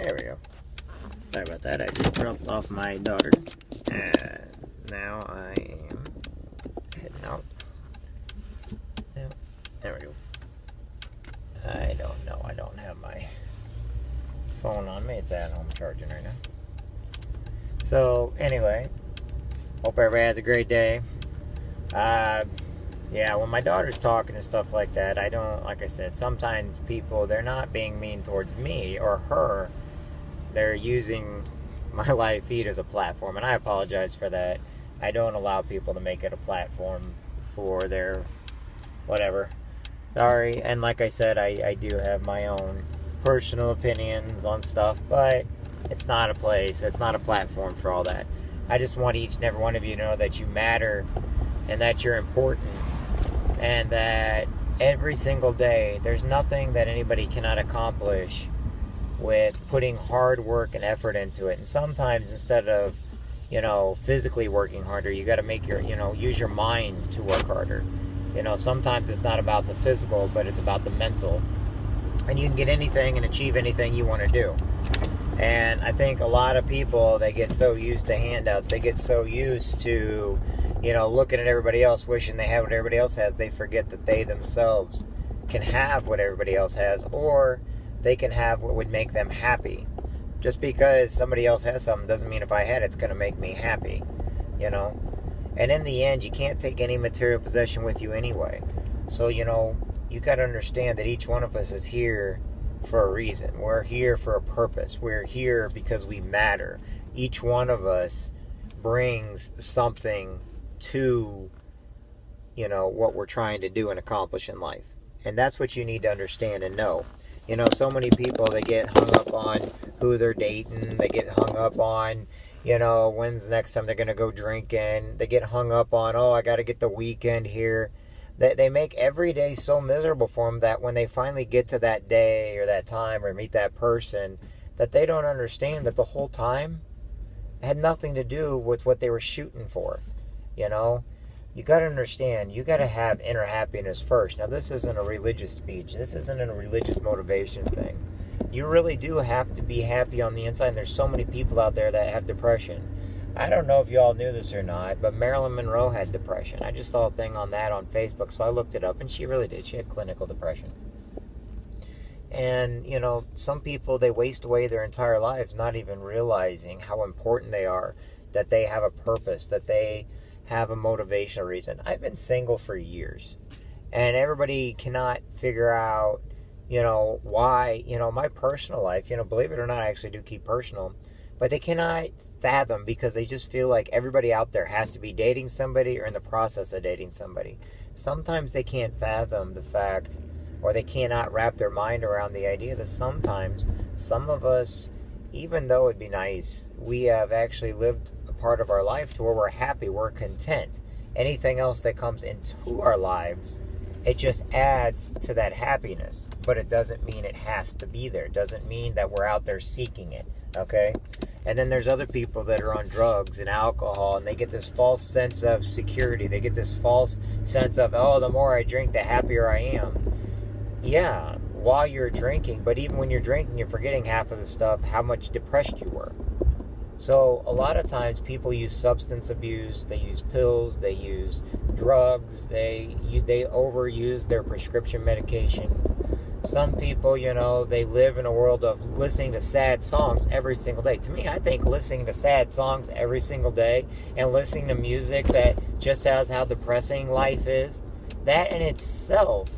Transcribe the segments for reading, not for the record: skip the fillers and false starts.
There we go. Sorry about that. I just dropped off my daughter. And now I am heading out. Yeah, there we go. I don't know. I don't have my phone on me. It's at home charging right now. So, anyway, hope everybody has a great day. Yeah, when my daughter's talking and stuff like that, I don't, like I said, sometimes people, they're not being mean towards me or her. They're using my live feed as a platform, and I apologize for that. I don't allow people to make it a platform for their whatever. Sorry, and like I said, I do have my own personal opinions on stuff, but it's not a place, it's not a platform for all that. I just want each and every one of you to know that you matter and that you're important, and that every single day there's nothing that anybody cannot accomplish with putting hard work and effort into it. And sometimes instead of, physically working harder, you got to make your, use your mind to work harder. Sometimes it's not about the physical, but it's about the mental. And you can get anything and achieve anything you want to do. And I think a lot of people, they get so used to handouts, they get so used to, looking at everybody else, wishing they have what everybody else has, they forget that they themselves can have what everybody else has, or they can have what would make them happy. Just because somebody else has something doesn't mean if I had it's going to make me happy, And in the end, you can't take any material possession with you anyway. So, you got to understand that each one of us is here for a reason. We're here for a purpose. We're here because we matter. Each one of us brings something to, what we're trying to do and accomplish in life. And that's what you need to understand and know. So many people, they get hung up on who they're dating. They get hung up on, when's the next time they're going to go drinking. They get hung up on, I got to get the weekend here. They make every day so miserable for them that when they finally get to that day or that time or meet that person, that they don't understand that the whole time had nothing to do with what they were shooting for. You got to understand, you got to have inner happiness first. Now, this isn't a religious speech. This isn't a religious motivation thing. You really do have to be happy on the inside. And there's so many people out there that have depression. I don't know if you all knew this or not, but Marilyn Monroe had depression. I just saw a thing on that on Facebook, so I looked it up, and she really did. She had clinical depression. And, some people, they waste away their entire lives not even realizing how important they are, that they have a purpose, that they have a motivational reason. I've been single for years, and everybody cannot figure out, why, my personal life, believe it or not, I actually do keep personal, but they cannot fathom because they just feel like everybody out there has to be dating somebody or in the process of dating somebody. Sometimes they can't fathom the fact, or they cannot wrap their mind around the idea that sometimes some of us, even though it'd be nice, we have actually lived a part of our life to where we're happy, we're content. Anything else that comes into our lives, it just adds to that happiness, but it doesn't mean it has to be there. It doesn't mean that we're out there seeking it, okay? And then there's other people that are on drugs and alcohol, and they get this false sense of security. They get this false sense of, the more I drink, the happier I am. Yeah, while you're drinking, but even when you're drinking, you're forgetting half of the stuff, how much depressed you were. So a lot of times people use substance abuse, they use pills, they use drugs, they overuse their prescription medications. Some people, they live in a world of listening to sad songs every single day. To me, I think listening to sad songs every single day and listening to music that just says how depressing life is, that in itself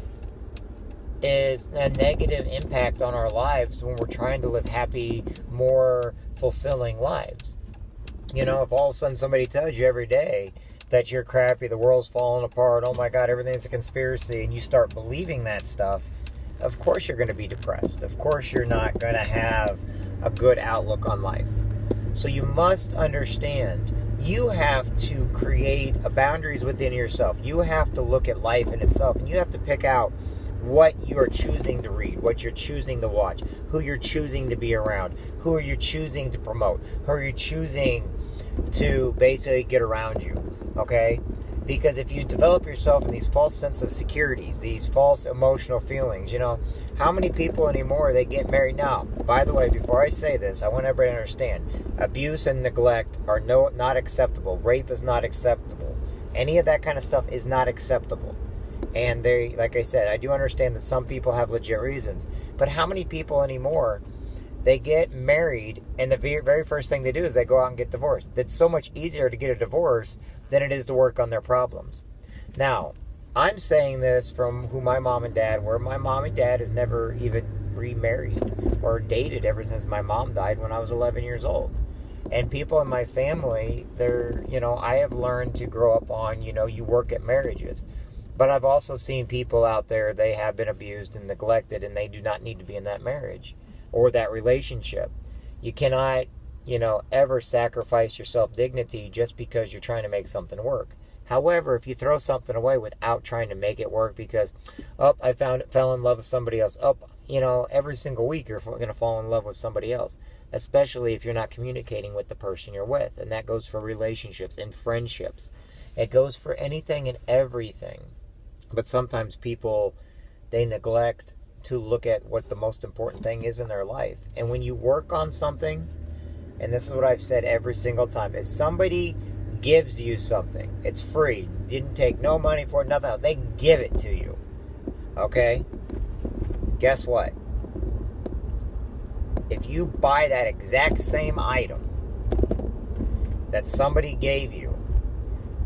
is a negative impact on our lives when we're trying to live happy, more fulfilling lives. If all of a sudden somebody tells you every day that you're crappy, the world's falling apart, oh my God, everything's a conspiracy, and you start believing that stuff, of course you're going to be depressed. Of course you're not going to have a good outlook on life. So you must understand, you have to create boundaries within yourself. You have to look at life in itself, and you have to pick out what you're choosing to read, what you're choosing to watch, who you're choosing to be around, who are you choosing to promote, who are you choosing to basically get around you, okay? Because if you develop yourself in these false sense of securities, these false emotional feelings, how many people anymore, they get married now? By the way, before I say this, I want everybody to understand, abuse and neglect are not acceptable. Rape is not acceptable. Any of that kind of stuff is not acceptable. And like I said, I do understand that some people have legit reasons. But how many people anymore, they get married, and the very first thing they do is they go out and get divorced? It's so much easier to get a divorce than it is to work on their problems. Now, I'm saying this from who my mom and dad were. My mom and dad has never even remarried or dated ever since my mom died when I was 11 years old. And people in my family, I have learned to grow up on, you work at marriages. But I've also seen people out there, they have been abused and neglected, and they do not need to be in that marriage or that relationship. You cannot, ever sacrifice your self-dignity just because you're trying to make something work. However, if you throw something away without trying to make it work because, I fell in love with somebody else. Every single week you're going to fall in love with somebody else, especially if you're not communicating with the person you're with. And that goes for relationships and friendships. It goes for anything and everything. But sometimes people, they neglect to look at what the most important thing is in their life. And when you work on something, and this is what I've said every single time, if somebody gives you something, it's free, didn't take no money for it, nothing else, they give it to you, okay? Guess what? If you buy that exact same item that somebody gave you,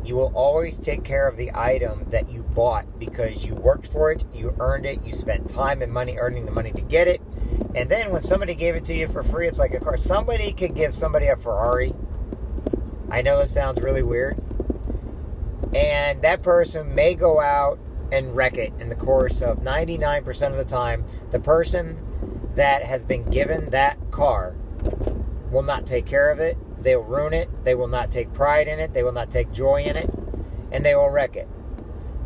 you will always take care of the item that you bought because you worked for it, you earned it, you spent time and money earning the money to get it. And then when somebody gave it to you for free, it's like a car. Somebody could give somebody a Ferrari. I know that sounds really weird. And that person may go out and wreck it in the course of 99% of the time. The person that has been given that car will not take care of it. They'll ruin it. They will not take pride in it. They will not take joy in it. And they will wreck it.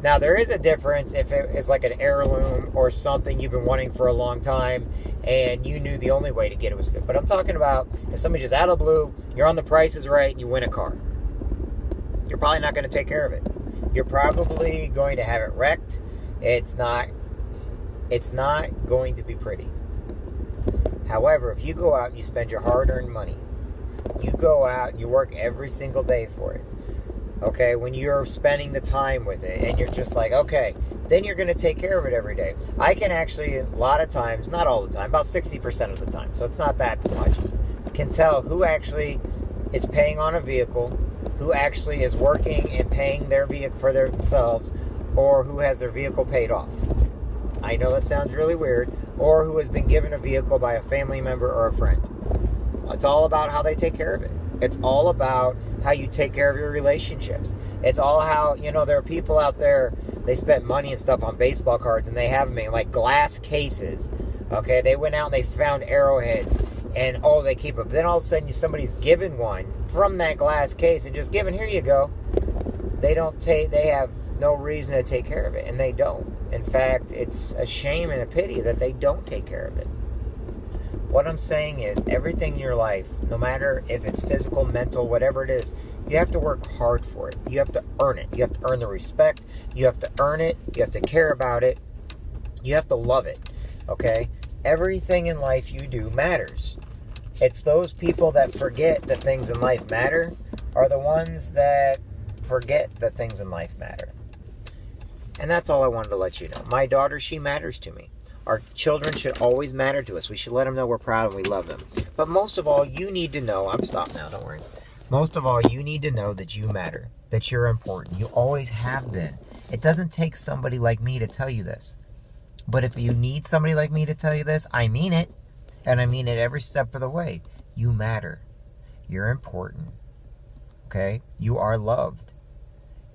Now, there is a difference if it is like an heirloom or something you've been wanting for a long time and you knew the only way to get it was... But I'm talking about if somebody just out of the blue, you're on The Price is Right and you win a car. You're probably not going to take care of it. You're probably going to have it wrecked. It's not going to be pretty. However, if you go out and you spend your hard-earned money, you go out and you work every single day for it, okay, when you're spending the time with it and you're just like, okay, then you're going to take care of it every day. I can actually, a lot of times, not all the time, about 60% of the time, so it's not that much, can tell who actually is paying on a vehicle, who actually is working and paying their vehicle for themselves, or who has their vehicle paid off. I know that sounds really weird. Or who has been given a vehicle by a family member or a friend. It's all about how they take care of it. It's all about how you take care of your relationships. It's all how, there are people out there, they spend money and stuff on baseball cards and they have them in like glass cases. Okay, they went out and they found arrowheads and they keep them. Then all of a sudden somebody's given one from that glass case and just given, here you go. They have no reason to take care of it, and they don't. In fact, it's a shame and a pity that they don't take care of it. What I'm saying is, everything in your life, no matter if it's physical, mental, whatever it is, you have to work hard for it. You have to earn it. You have to earn the respect. You have to earn it. You have to care about it. You have to love it. Okay? Everything in life you do matters. It's those people that forget that things in life matter are the ones that forget that things in life matter. And that's all I wanted to let you know. My daughter, she matters to me. Our children should always matter to us. We should let them know we're proud and we love them. But most of all, you need to know, I'm stopped now, don't worry. Most of all, you need to know that you matter, that you're important. You always have been. It doesn't take somebody like me to tell you this. But if you need somebody like me to tell you this, I mean it. And I mean it every step of the way. You matter. You're important. Okay? You are loved.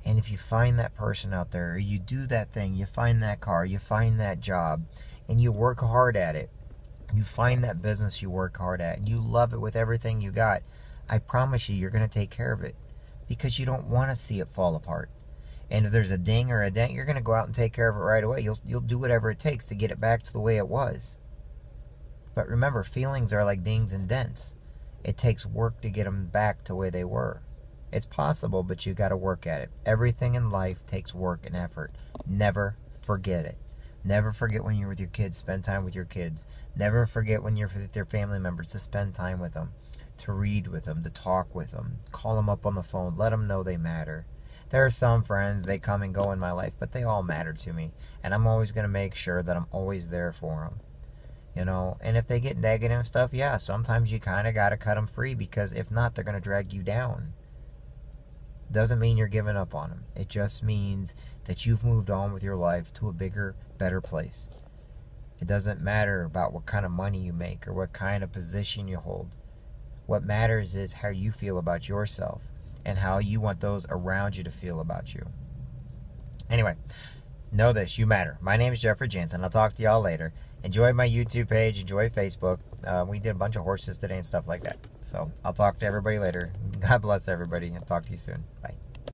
And if you find that person out there, or you do that thing, you find that car, you find that job, and you work hard at it, you find that business you work hard at, and you love it with everything you got, I promise you're going to take care of it. Because you don't want to see it fall apart. And if there's a ding or a dent, you're going to go out and take care of it right away. You'll do whatever it takes to get it back to the way it was. But remember, feelings are like dings and dents. It takes work to get them back to where they were. It's possible, but you got to work at it. Everything in life takes work and effort. Never forget it. Never forget when you're with your kids, spend time with your kids. Never forget when you're with your family members to spend time with them, to read with them, to talk with them. Call them up on the phone. Let them know they matter. There are some friends, they come and go in my life, but they all matter to me. And I'm always going to make sure that I'm always there for them. You know, and if they get negative stuff, yeah, sometimes you kind of got to cut them free, because if not, they're going to drag you down. Doesn't mean you're giving up on them. It just means that you've moved on with your life to a bigger, better place. It doesn't matter about what kind of money you make or what kind of position you hold. What matters is how you feel about yourself and how you want those around you to feel about you. Anyway, know this, you matter. My name is Jeffrey Jansen. I'll talk to y'all later. Enjoy my YouTube page. Enjoy Facebook. We did a bunch of horses today and stuff like that. So I'll talk to everybody later. God bless everybody, and talk to you soon. Bye.